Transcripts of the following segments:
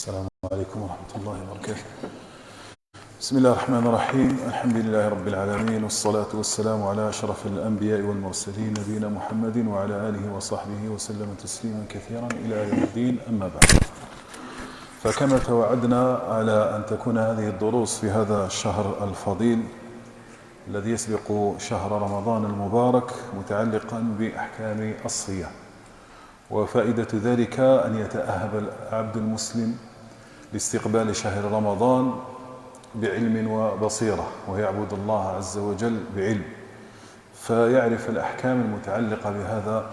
السلام عليكم ورحمة الله وبركاته. بسم الله الرحمن الرحيم. الحمد لله رب العالمين، والصلاة والسلام على أشرف الأنبياء والمرسلين نبينا محمد وعلى آله وصحبه وسلم تسليما كثيرا إلى يوم الدين. أما بعد، فكما توعدنا على أن تكون هذه الدروس في هذا الشهر الفضيل الذي يسبق شهر رمضان المبارك متعلقا بأحكام الصيام، وفائدة ذلك أن يتأهب العبد المسلم لاستقبال شهر رمضان بعلم وبصيرة، ويعبد الله عز وجل بعلم، فيعرف الأحكام المتعلقة بهذا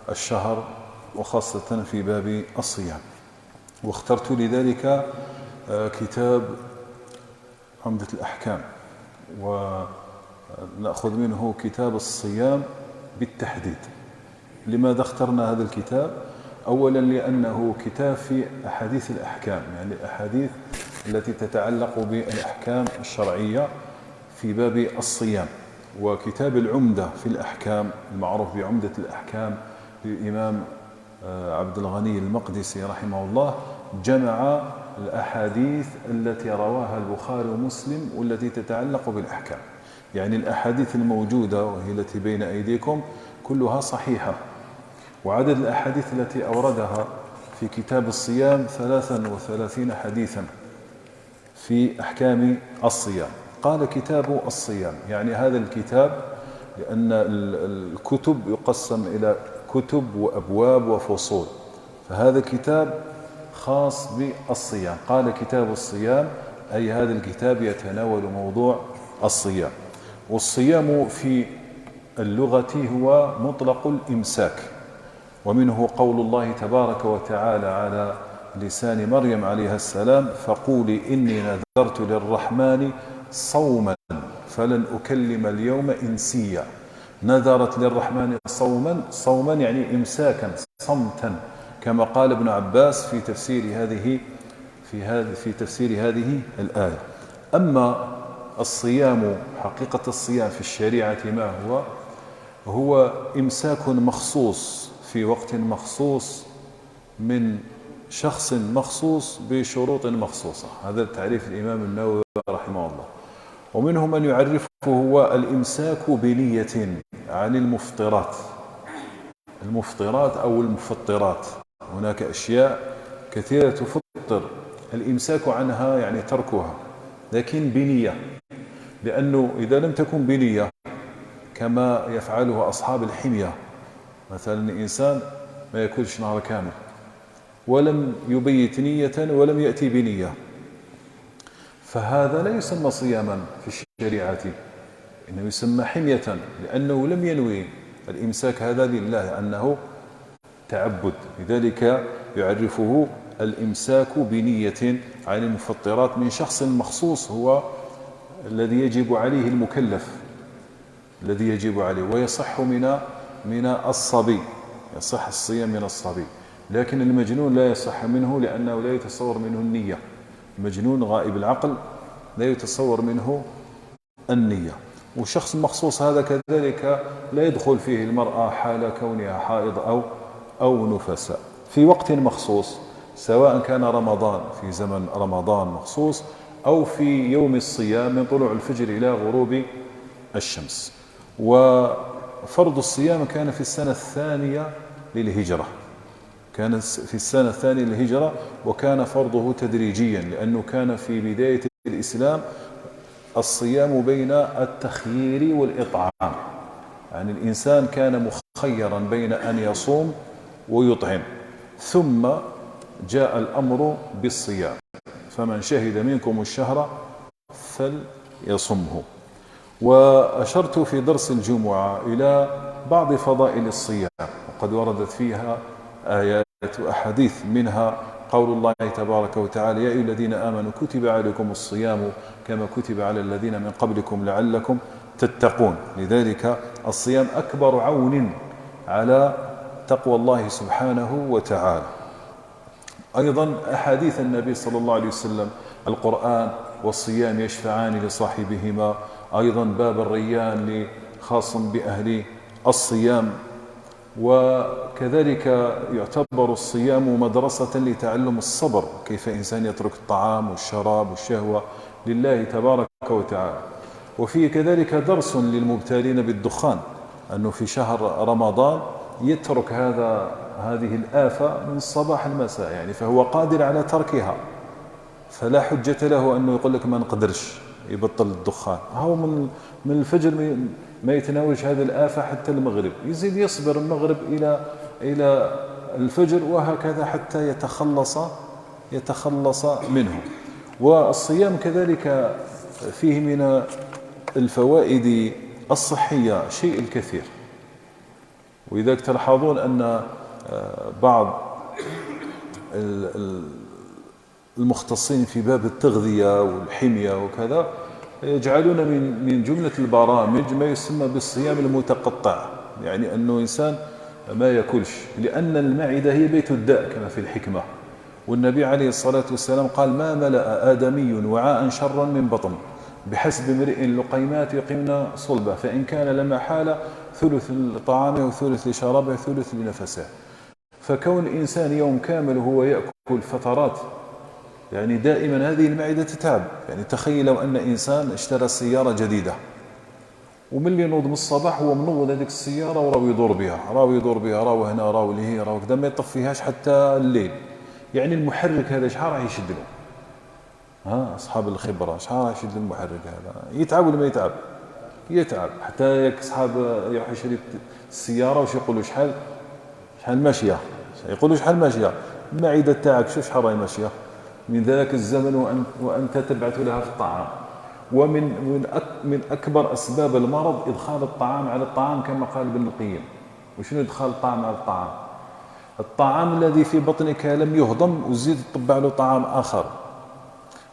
الشهر وخاصة في باب الصيام. واخترت لذلك كتاب عمدة الأحكام، ونأخذ منه كتاب الصيام بالتحديد. لماذا اخترنا هذا الكتاب؟ أولا لأنه كتاب في أحاديث الأحكام، يعني الأحاديث التي تتعلق بالأحكام الشرعية في باب الصيام. وكتاب العمدة في الأحكام المعروف بعمدة الأحكام للإمام عبد الغني المقدسي رحمه الله جمع الأحاديث التي رواها البخاري ومسلم والتي تتعلق بالأحكام، يعني الأحاديث الموجودة وهي التي بين أيديكم كلها صحيحة. وعدد الأحاديث التي أوردها في كتاب الصيام 33 حديثا في أحكام الصيام. قال كتاب الصيام، يعني هذا الكتاب، لأن الكتب يقسم إلى كتب وأبواب وفصول، فهذا كتاب خاص بالصيام. قال كتاب الصيام أي هذا الكتاب يتناول موضوع الصيام. والصيام في اللغة هو مطلق الإمساك، ومنه قول الله تبارك وتعالى على لسان مريم عليها السلام: فقولي إني نذرت للرحمن صوما فلن أكلم اليوم إنسيا. نذرت للرحمن صوما يعني إمساكا، صمتا، كما قال ابن عباس في تفسير هذه الآية. أما الصيام، حقيقة الصيام في الشريعة ما هو إمساك مخصوص في وقت مخصوص من شخص مخصوص بشروط مخصوصة. هذا تعريف الإمام النووي رحمه الله. ومنه من يعرفه هو الإمساك بنية عن المفطرات أو المفطرات. هناك أشياء كثيرة تفطر، الإمساك عنها يعني تركها، لكن بنية، لأنه إذا لم تكن بنية كما يفعله أصحاب الحمية، مثلا إنسان ما يأكلش نهار كامل ولم يبيت نية ولم يأتي بنية، فهذا لا يسمى صياما في الشريعة، إنه يسمى حمية، لأنه لم ينوي الإمساك هذا لله، أنه تعبد. لذلك يعرفه الإمساك بنية عن المفطرات من شخص مخصوص، هو الذي يجب عليه المكلف، الذي يجب عليه، ويصح من الصبي، يصح الصيام من الصبي. لكن المجنون لا يصح منه، لأنه لا يتصور منه النية. المجنون غائب العقل لا يتصور منه النية. والشخص المخصوص هذا كذلك لا يدخل فيه المرأة حال كونها حائض أو نفساء في وقت مخصوص، سواء كان رمضان في زمن رمضان مخصوص أو في يوم الصيام من طلوع الفجر إلى غروب الشمس. وفرض الصيام كان في السنة الثانية للهجرة، كان في السنة الثانية للهجرة، وكان فرضه تدريجيا، لأنه كان في بداية الإسلام الصيام بين التخيير والإطعام، يعني الإنسان كان مخيرا بين أن يصوم ويطعم، ثم جاء الأمر بالصيام، فمن شهد منكم الشهر فليصمه. وأشرت في درس الجمعة إلى بعض فضائل الصيام، وقد وردت فيها آيات وأحاديث، منها قول الله تبارك وتعالى: يا أيها الذين آمنوا كتب عليكم الصيام كما كتب على الذين من قبلكم لعلكم تتقون. لذلك الصيام أكبر عون على تقوى الله سبحانه وتعالى. أيضا أحاديث النبي صلى الله عليه وسلم: القرآن والصيام يشفعان لصاحبهما. أيضا باب الريان خاص بأهل الصيام، وكذلك يعتبر الصيام مدرسة لتعلم الصبر، كيف إنسان يترك الطعام والشراب والشهوة لله تبارك وتعالى. وفيه كذلك درس للمبتلين بالدخان، أنه في شهر رمضان يترك هذه الآفة من الصباح المساء، يعني فهو قادر على تركها، فلا حجة له أنه يقول لك ما نقدرش يبطل الدخان. هو من الفجر ما يتناولش هذه الآفة حتى المغرب، يزيد يصبر المغرب إلى الفجر، وهكذا حتى يتخلص منه. والصيام كذلك فيه من الفوائد الصحية شيء الكثير، ولذلك تلاحظون أن بعض المختصين في باب التغذية والحمية وكذا يجعلون من جملة البرامج ما يسمى بالصيام المتقطع، يعني أنه إنسان ما يأكلش، لأن المعدة هي بيت الداء كما في الحكمة. والنبي عليه الصلاة والسلام قال: ما ملأ آدمي وعاء شرا من بطن، بحسب امرئ لقيمات يقمن صلبه، فإن كان لما حال ثلث لطعامه وثلث لشرابه وثلث لنفسه. فكون الإنسان يوم كامل وهو يأكل فترات، يعني دائما هذه المعدة تتعب. يعني تخيلوا أن إنسان اشترى سيارة جديدة، ومن اللي ينوض من الصباح هو منوض هذيك السيارة وراو يدور بها راو هنا راو لهي راو كذا، ما يطفيهاش حتى الليل. يعني المحرك هذا شحال راح يشد له؟ أصحاب الخبرة شحال راح يشد المحرك هذا؟ يتعب ولا ما يتعب؟ يتعب. حتى ياك أصحاب يروح يشري السيارة وش يقولوا شحال ماشية، يقولوا شحال ماشية المعدة تاعك، شوف شحال راهي ماشية من ذاك الزمن وأنت تبعث لها في الطعام. ومن أكبر أسباب المرض إدخال الطعام على الطعام، كما قال ابن القيم. وشنو إدخال الطعام على الطعام؟ الطعام الذي في بطنك لم يهضم وزيد تطبع له طعام آخر.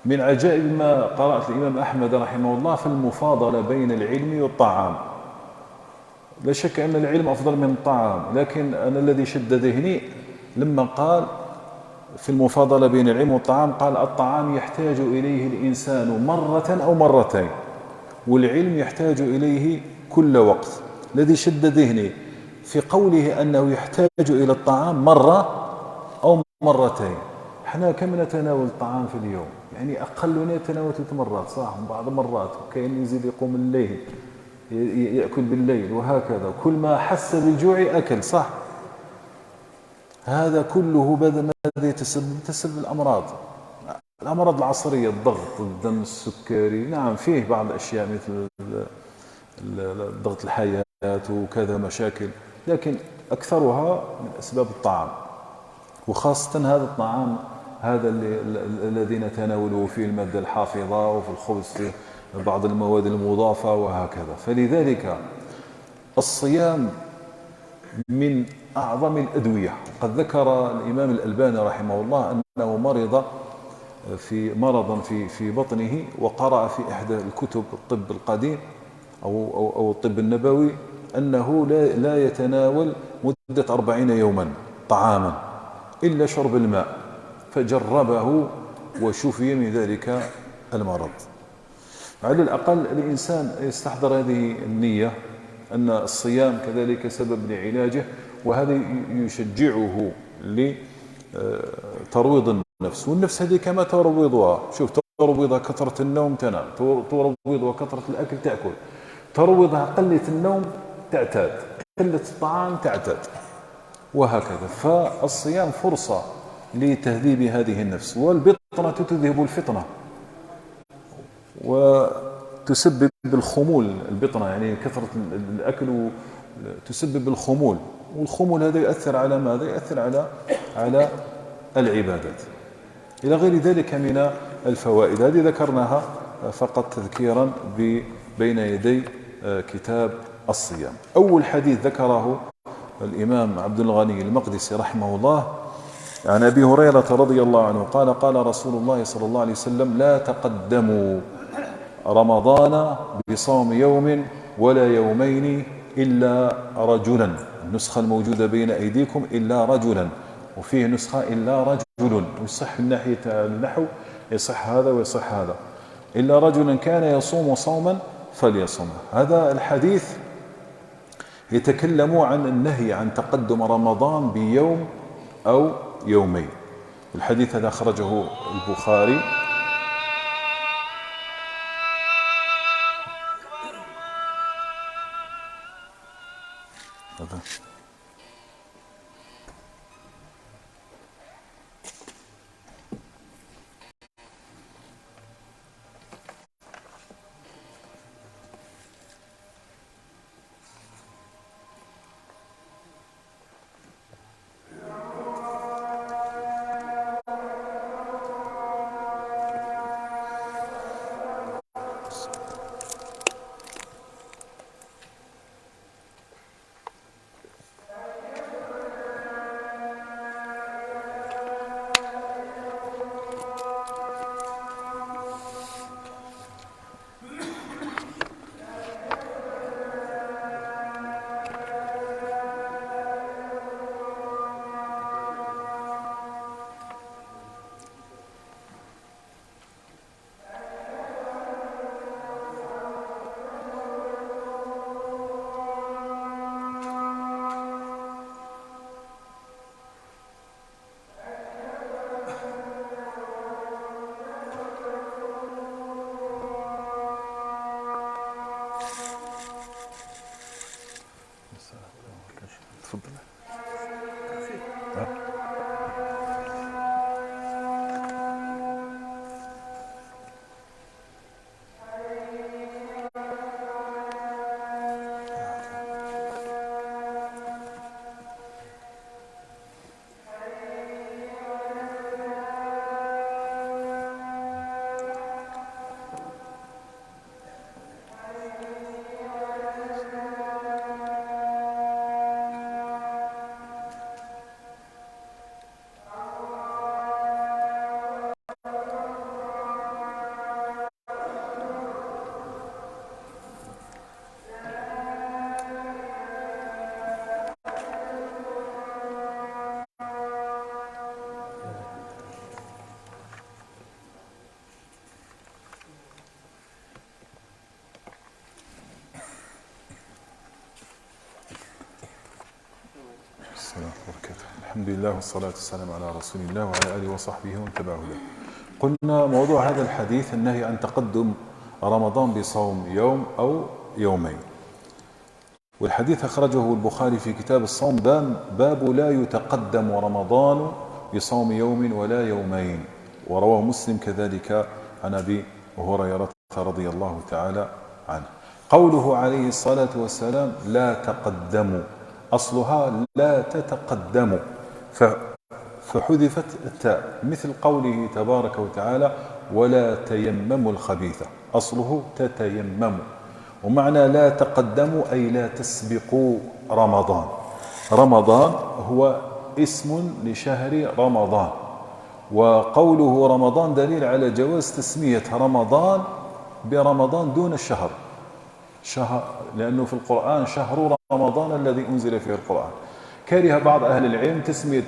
من عجائب ما قرأت الإمام أحمد رحمه الله في المفاضلة بين العلم والطعام. لا شك أن العلم أفضل من الطعام، لكن أنا الذي شد ذهني لما قال في المفاضلة بين العلم والطعام، قال: الطعام يحتاج إليه الإنسان مرة أو مرتين، والعلم يحتاج إليه كل وقت. الذي شد ذهني في قوله أنه يحتاج إلى الطعام مرة أو مرتين. احنا كم نتناول الطعام في اليوم؟ يعني أقلنا يتناول 3 مرات، صح؟ بعض مرات كأن يزيد يقوم الليل يأكل بالليل، وهكذا كل ما حس بالجوع أكل، صح؟ هذا كله ماذا يتسبب الأمراض العصرية، الضغط، الدم السكري. نعم فيه بعض الأشياء مثل ضغط الحياة وكذا مشاكل، لكن أكثرها من أسباب الطعام، وخاصة هذا الطعام هذا الذي نتناوله فيه المادة الحافظة، وفي الخبز فيه بعض المواد المضافة وهكذا. فلذلك الصيام من أعظم الأدوية. قد ذكر الإمام الألباني رحمه الله أنه مرض مرضا في بطنه، وقرأ في إحدى الكتب الطب القديم أو الطب النبوي أنه لا يتناول مدة 40 يوما طعاما إلا شرب الماء، فجربه وشفي من ذلك المرض. على الأقل الإنسان يستحضر هذه النية، أن الصيام كذلك سبب لعلاجه، وهذا يشجعه لترويض النفس. والنفس هذه كما ترويضها، شوف، ترويضها كثرة النوم تنام، ترويضها كثرة الأكل تأكل، ترويضها قلة النوم تعتاد، قلة الطعام تعتاد، وهكذا. فالصيام فرصة لتهذيب هذه النفس. والبطنة تذهب الفطنة وتسبب الخمول. البطنة يعني كثرة الأكل تسبب الخمول، والخمول هذا يؤثر على ماذا؟ يؤثر على العبادات إلى غير ذلك من الفوائد. هذه ذكرناها فقط تذكيرا بين يدي كتاب الصيام. أول حديث ذكره الإمام عبد الغني المقدسي رحمه الله عن أبي هريرة رضي الله عنه قال: قال رسول الله صلى الله عليه وسلم: لا تقدموا رمضان بصوم يوم ولا يومين إلا رجلا. النسخة الموجودة بين أيديكم إلا رجلا، وفيه نسخة إلا رجل، ويصح من ناحية النحو يصح هذا ويصح هذا. إلا رجلا كان يصوم صوما فليصومه. هذا الحديث يتكلم عن النهي عن تقدم رمضان بيوم أو يومين. الحديث هذا أخرجه البخاري. هذا تفضل. الحمد لله والصلاة والسلام على رسول الله وعلى آله وصحبه ومن تبعه له. قلنا موضوع هذا الحديث النهي عن تقدم رمضان بصوم يوم أو يومين. والحديث أخرجه البخاري في كتاب الصوم باب لا يتقدم رمضان بصوم يوم ولا يومين، ورواه مسلم كذلك عن أبي هريرة رضي الله تعالى عنه. قوله عليه الصلاة والسلام لا تقدموا، أصلها لا تتقدموا فحذفت التاء، مثل قوله تبارك وتعالى ولا تيمموا الخبيث، أصله تتيمموا. ومعنى لا تقدموا أي لا تسبقوا رمضان. رمضان هو اسم لشهر رمضان، وقوله رمضان دليل على جواز تسمية رمضان برمضان دون الشهر، لأنه في القرآن شهر رمضان الذي أنزل فيه القرآن. كره بعض أهل العلم تسمية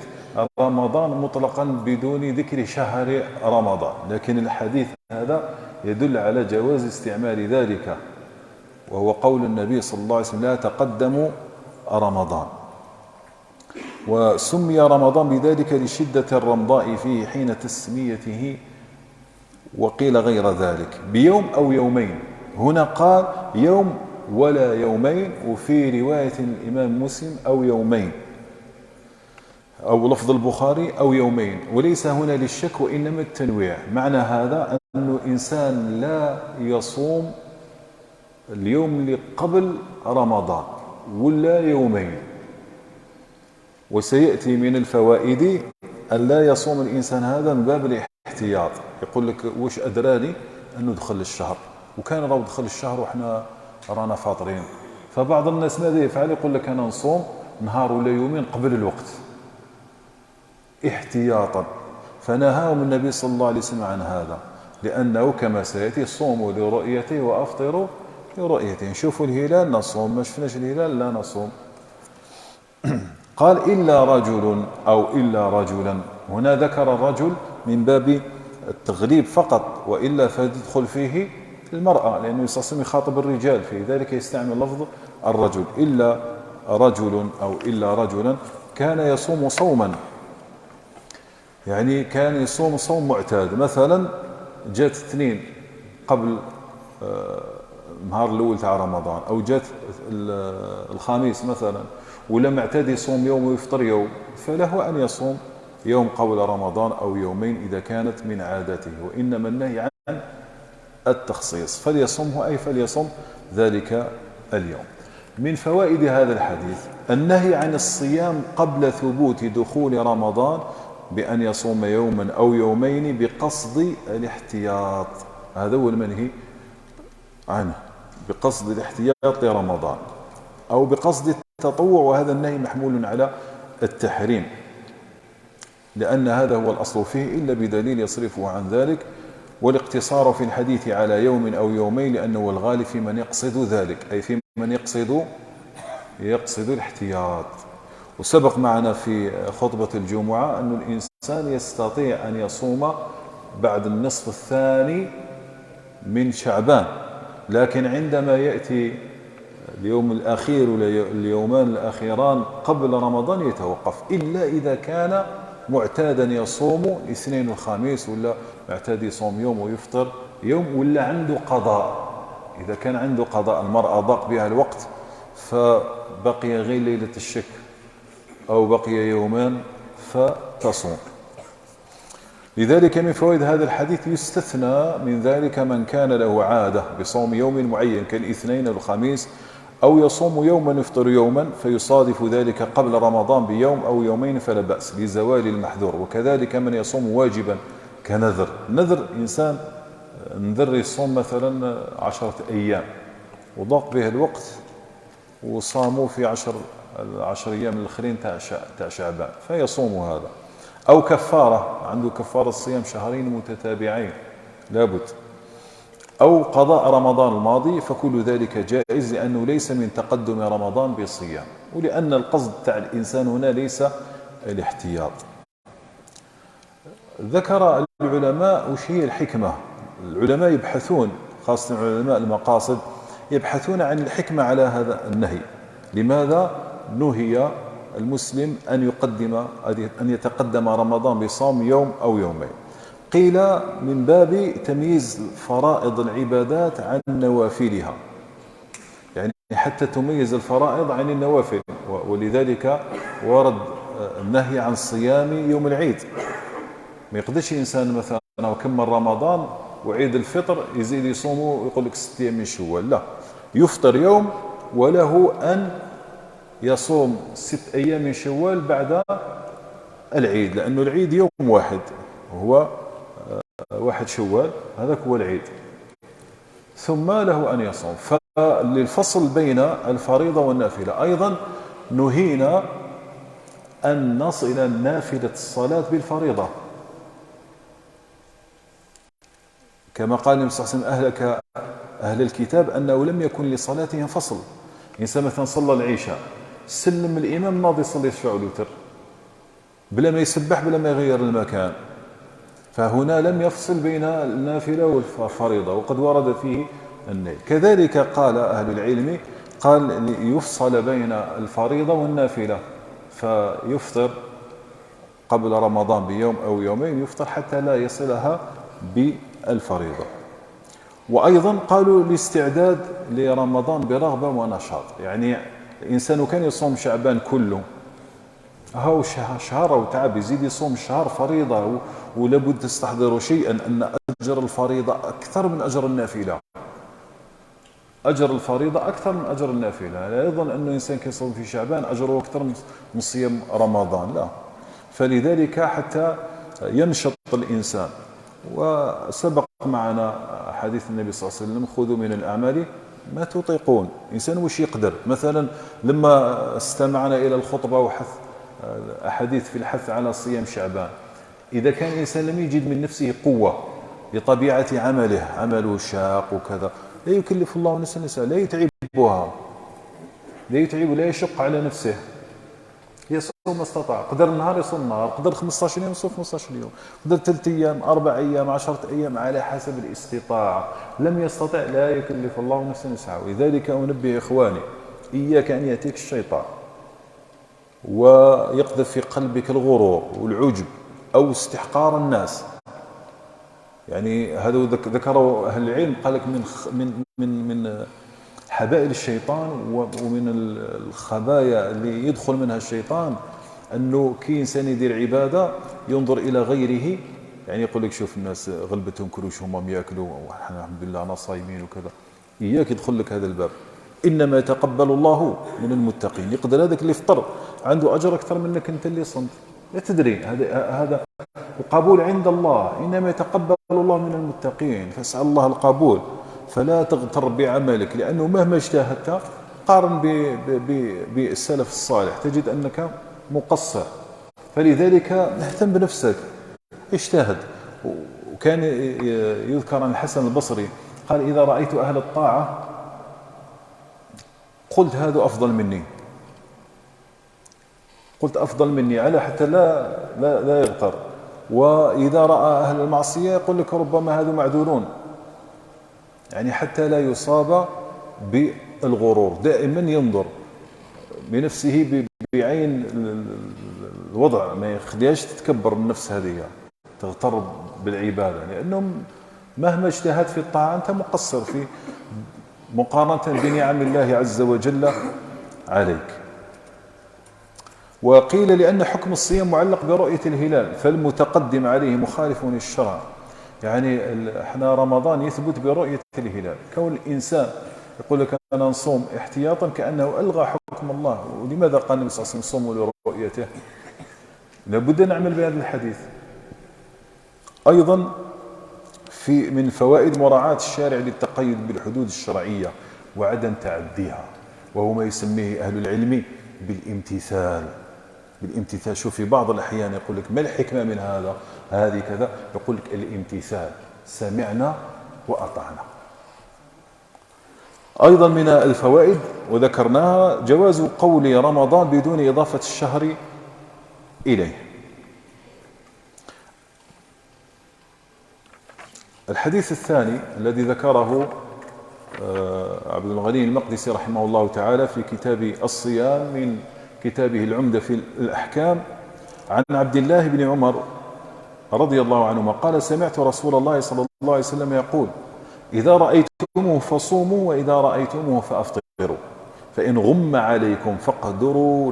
رمضان مطلقا بدون ذكر شهر رمضان، لكن الحديث هذا يدل على جواز استعمال ذلك، وهو قول النبي صلى الله عليه وسلم لا تقدموا رمضان. وسمي رمضان بذلك لشدة الرمضاء فيه حين تسميته، وقيل غير ذلك بيوم أو يومين. هنا قال يوم ولا يومين، وفي رواية الإمام مسلم أو يومين، أو لفظ البخاري أو يومين، وليس هنا للشك وإنما التنويع. معنى هذا أنه إنسان لا يصوم اليوم اللي قبل رمضان ولا يومين. وسيأتي من الفوائد أن لا يصوم الإنسان هذا من باب الاحتياط. يقول لك وش أدراني أنه دخل الشهر، وكان راهو دخل الشهر وإحنا رانا فاطرين. فبعض الناس ماذا يفعل؟ يقول لك أنا نصوم نهار ولا يومين قبل الوقت احتياطا. فنهاهم النبي صلى الله عليه وسلم عن هذا، لأنه كما سيأتي صوموا لرؤيته وأفطروا لرؤيته. نشوفوا الهلال نصوم، ما شفناش الهلال لا نصوم. قال إلا رجل أو إلا رجلا، هنا ذكر الرجل من باب التغليب فقط، وإلا فتدخل فيه المرأة، لأنه يصصم يخاطب الرجال، في ذلك يستعمل لفظ الرجل. إلا رجل أو إلا رجلا كان يصوم صوما، يعني كان يصوم صوم معتاد، مثلا جات اثنين قبل النهار الأول تاع رمضان، أو جات الخميس مثلا، ولا معتاد يصوم يوم ويفطر يوم، فله أن يصوم يوم قبل رمضان أو يومين إذا كانت من عادته، وإنما النهي عن التخصيص، فليصمه أي فليصم ذلك اليوم. من فوائد هذا الحديث النهي عن الصيام قبل ثبوت دخول رمضان بأن يصوم يوما أو يومين بقصد الاحتياط، هذا هو المنهي عنه، بقصد الاحتياط لرمضان أو بقصد التطوع، وهذا النهي محمول على التحريم، لأن هذا هو الأصل فيه إلا بدليل يصرفه عن ذلك، والاقتصار في الحديث على يوم أو يومين لأنه هو الغالب في من يقصد ذلك، أي في من يقصد الاحتياط. وسبق معنا في خطبة الجمعة أن الإنسان يستطيع أن يصوم بعد النصف الثاني من شعبان، لكن عندما يأتي اليوم الأخير ولا اليومان الأخيران قبل رمضان يتوقف، إلا إذا كان معتادا يصوم الاثنين والخميس، ولا معتاد يصوم يوم ويفطر يوم، ولا عنده قضاء. إذا كان عنده قضاء، المرأة ضاق بها الوقت فبقي غير ليلة الشك أو بقي يومان فتصوم. لذلك من فوائد هذا الحديث يستثنى من ذلك من كان له عادة بصوم يوم معين كالاثنين والخميس، أو يصوم يوما يفطر يوما، فيصادف ذلك قبل رمضان بيوم أو يومين فلا بأس لزوال المحذور. وكذلك من يصوم واجبا كنذر، نذر إنسان نذر يصوم مثلا 10 أيام وضاق به الوقت وصاموا في 10 أيام الآخرين تاع شعبان فيصوم هذا، أو كفارة، عنده كفارة صيام شهرين متتابعين لابد، أو قضاء رمضان الماضي، فكل ذلك جائز لأنه ليس من تقدم رمضان بصيام، ولأن القصد تاع الإنسان هنا ليس الاحتياط. ذكر العلماء وش هي الحكمة. العلماء يبحثون، خاصة علماء المقاصد، يبحثون عن الحكمة على هذا النهي. لماذا نهي المسلم أن يتقدم رمضان بصوم يوم أو يومين؟ قيل من باب تمييز فرائض العبادات عن نوافلها، يعني حتى تميز الفرائض عن النوافل، ولذلك ورد النهي عن صيام يوم العيد. ما يقدرش إنسان مثلا كمل رمضان وعيد الفطر يزيد يصومه ويقول لك 6 أيام من شوال، لا، يفطر يوم وله أن يصوم 6 أيام من شوال بعد العيد، لأنه العيد يوم واحد هو 1 شوال، هذاك هو العيد، ثم له أن يصوم. فللفصل بين الفريضة والنافلة أيضا نهينا أن نصل نافلة الصلاة بالفريضة، كما قال النبي صلى الله عليه وسلم أهلك أهل الكتاب أنه لم يكن لصلاتهم فصل. إنسان مثلا صلى العشاء سلم الإمام ناضي يصلي الشفع والوتر بلا ما يسبح بلا ما يغير المكان، فهنا لم يفصل بين النافلة والفريضة، وقد ورد فيه النهي. كذلك قال أهل العلم، قال يفصل بين الفريضة والنافلة، فيفطر قبل رمضان بيوم أو يومين، يفطر حتى لا يصلها بالفريضة. وأيضا قالوا الاستعداد لرمضان برغبة ونشاط، يعني الإنسان كان يصوم شعبان كله، هاو شهر وتعب يزيد يصوم شهر فريضة، ولابد تستحضروا شيئا أن أجر الفريضة أكثر من أجر النافلة، أجر الفريضة أكثر من أجر النافلة. لا يظن أن الإنسان كيصوم في شعبان أجره أكثر من صيام رمضان، لا. فلذلك حتى ينشط الإنسان. وسبق معنا حديث النبي صلى الله عليه وسلم خذوا من الأعمال ما تطيقون. إنسان وش يقدر، مثلا لما استمعنا إلى الخطبة وحث أحاديث في الحث على صيام شعبان، إذا كان الإنسان لم يجد من نفسه قوة لطبيعة عمله شاق وكذا، لا يكلف الله نفسا لا يتعبها، لا يتعب ولا يشق على نفسه، يصوم ما استطاع. قدر النهار يصوم نهار، قدر 15 يوم يصوم 15 يوم، قدر 3 أيام 4 أيام 10 أيام على حسب الاستطاعة. لم يستطع لا يكلف الله نفسا وسعها. ولذلك أنبه إخواني إياك أن يأتيك الشيطان ويقذف في قلبك الغرور والعجب أو استحقار الناس. يعني هذا ذكروا أهل العلم، قال لك من حبائل الشيطان ومن الخبايا اللي يدخل منها الشيطان، أنه كي إنسان يدير عبادة ينظر إلى غيره، يعني يقول لك شوف الناس غلبتهم كلوش هم ياكلوا وحنا الحمد لله أنا صايمين وكذا. إياك يدخل لك هذا الباب. إنما يتقبل الله من المتقين. يقدر هذاك اللي فطر عنده أجر أكثر منك أنت اللي صمت، لا تدري. هذا القبول عند الله، إنما يتقبل الله من المتقين، فاسأل الله القبول. فلا تغتر بعملك، لأنه مهما اجتهدت قارن بالسلف الصالح تجد أنك مقصر. فلذلك نهتم بنفسك، اجتهد. وكان يذكر عن الحسن البصري قال إذا رأيت أهل الطاعة قلت هذا أفضل مني، قلت أفضل مني على حتى لا يغتر. وإذا رأى أهل المعصية يقول لك ربما هذو معذورون، يعني حتى لا يصاب بالغرور. دائما ينظر بنفسه بعين الوضع، ما يخليهاش تتكبر النفس هذه تغتر بالعبادة، لأنهم مهما اجتهد في الطاعة أنت مقصر في مقارنة بنعم الله عز وجل عليك. وقيل لأن حكم الصيام معلق برؤية الهلال، فالمتقدم عليه مخالف للشرع. يعني احنا رمضان يثبت برؤية الهلال. كون الإنسان يقول لك أنا نصوم احتياطا كأنه ألغى حكم الله. ولماذا قال النبي صلى الله عليه وسلم صوموا لرؤيته؟ لابد أن نعمل بهذا الحديث. أيضا من فوائد مراعاة الشارع للتقيد بالحدود الشرعية وعدم تعديها، وهو ما يسميه أهل العلم بالامتثال. شوف في بعض الأحيان يقول لك ما الحكمة من هذه كذا، يقول لك الامتثال، سمعنا وأطعنا. أيضا من الفوائد وذكرناها جواز قول رمضان بدون إضافة الشهر إليه. الحديث الثاني الذي ذكره عبد الغني المقدسي رحمه الله تعالى في كتاب الصيام من كتابه العمدة في الأحكام، عن عبد الله بن عمر رضي الله عنهما قال سمعت رسول الله صلى الله عليه وسلم يقول إذا رأيتموه فصوموا وإذا رأيتموه فأفطروا فإن غم عليكم فاقدروا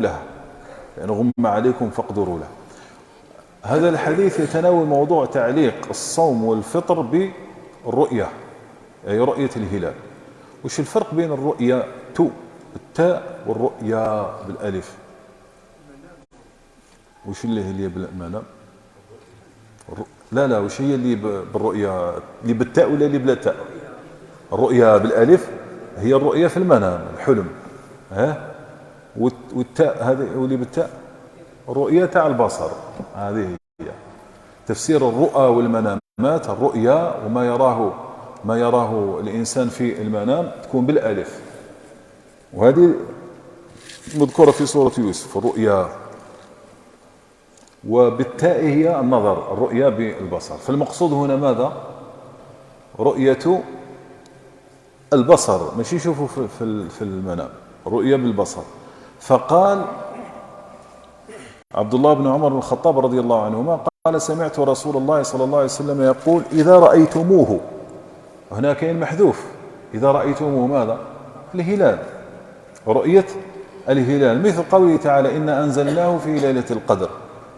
له. هذا الحديث يتناول موضوع تعليق الصوم والفطر بالرؤية، أي رؤية الهلال. وش الفرق بين الرؤية بالتاء والرؤيا بالألف؟ وش اللي هي بالمعنى؟ لا وش هي اللي بالرؤيا؟ اللي بالتاء ولا اللي بلا تاء؟ الرؤيا بالألف هي الرؤيا في المنام، الحلم. والتاء هذه واللي بالتاء الرؤيا تاع البصر. هذه هي تفسير الرؤى والمنامات. الرؤيا وما يراه الإنسان في المنام تكون بالألف، وهذه مذكورة في سورة يوسف الرؤيا. وبالتاء هي النظر، الرؤيا بالبصر. فالمقصود هنا ماذا؟ رؤية البصر، ماشي يشوفوا في المنام، رؤيا بالبصر. فقال عبد الله بن عمر بن الخطاب رضي الله عنهما قال سمعت رسول الله صلى الله عليه وسلم يقول إذا رأيتموه، هنا كاين محذوف، إذا رأيتموه ماذا؟ الهلال، رؤية الهلال، مثل قوله تعالى إنا أنزلناه في ليلة القدر.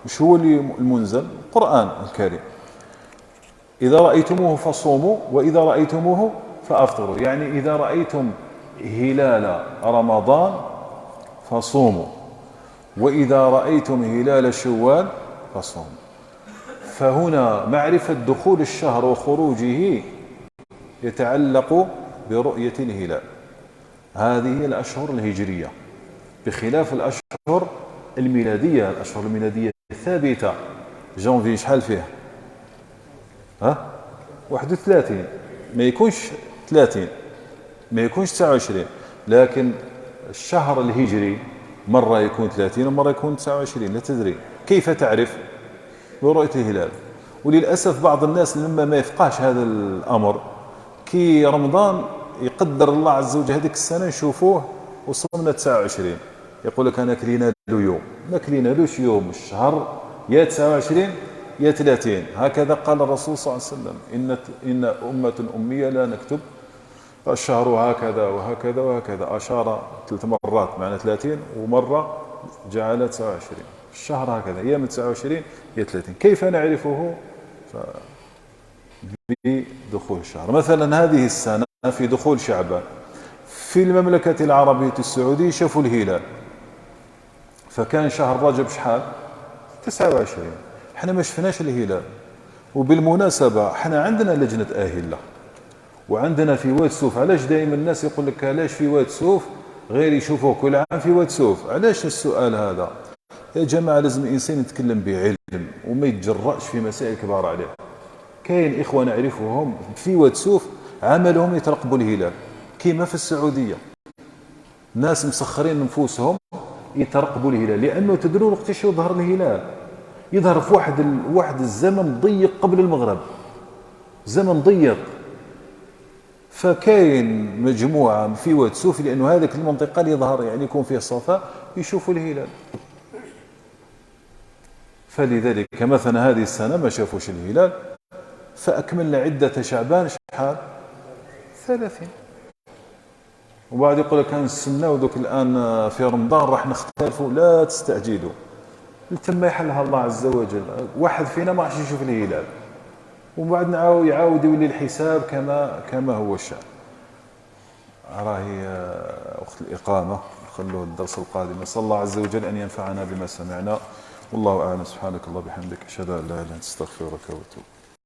مش هو اللي المنزل؟ القرآن الكريم. إذا رأيتموه فصوموا وإذا رأيتموه فأفطروا، يعني إذا رأيتم هلال رمضان فصوموا وإذا رأيتم هلال شوال فصوموا. فهنا معرفة دخول الشهر وخروجه يتعلق برؤية الهلال. هذه الأشهر الهجرية بخلاف الأشهر الميلادية. الأشهر الميلادية ثابتة. جانفي شحال فيه؟ 31، ما يكونش 30، ما يكونش 29. لكن الشهر الهجري مرة يكون 30 ومرة يكون 29، لا تدري. كيف تعرف؟ برؤية الهلال. وللأسف بعض الناس لما ما يفقهش هذا الأمر، كي رمضان يقدر الله عز وجل هذيك السنة نشوفوه وصلنا 29، يقول لك أنا كلينا له يوم، ما كلينا لوش يوم، الشهر يا 29 يا 30. هكذا قال الرسول صلى الله عليه وسلم: إن أمة أمية لا نكتب الشهر هكذا وهكذا وهكذا. أشار 3 مرات معنى 30، ومرة جعل 29. الشهر هكذا يا من 29 يا 30. كيف نعرفه؟ بدخول الشهر. مثلا هذه السنة في دخول شعبان في المملكة العربية السعودية شافوا الهلال، فكان شهر رجب شحال؟ 29. احنا ما شفناش الهلال. وبالمناسبة احنا عندنا لجنة أهلة، وعندنا في واد سوف. علاش دائما الناس يقول لك علاش في واد سوف غير يشوفوه كل عام في واد سوف؟ علاش السؤال هذا؟ يا جماعة لازم الإنسان يتكلم بعلم وما يتجرأش في مسائل كبار عليه. كاين إخوة نعرفهم في واد سوف عملهم يترقبوا الهلال كيما في السعودية، ناس مسخرين نفوسهم يترقبوا الهلال، لأنه تدرون وقتاش يظهر الهلال؟ يظهر في واحد الزمن ضيق قبل المغرب، زمن ضيق. فكاين مجموعة في واد سوف، لأنه هذيك المنطقة اللي يظهر يعني يكون فيها الصفاء يشوفوا الهلال. فلذلك مثلا هذه السنة ما شافوش الهلال، فأكملنا عدة شعبان شحال؟ 30. وبعد يقول لك نستناو دوك الآن في رمضان راح نختلفوا. لا تستعجلوا، تم يحلها الله عز وجل. واحد فينا ما راحش يشوف الهلال، وبعد يعاود يولي الحساب كما هو الشأن. راهي وقت الإقامة، خلوه الدرس القادم. نسأل الله عز وجل أن ينفعنا بما سمعنا. والله أعلم. سبحانك الله بحمدك، أشهد أن لا إله إلا أنت، أستغفرك وأتوب.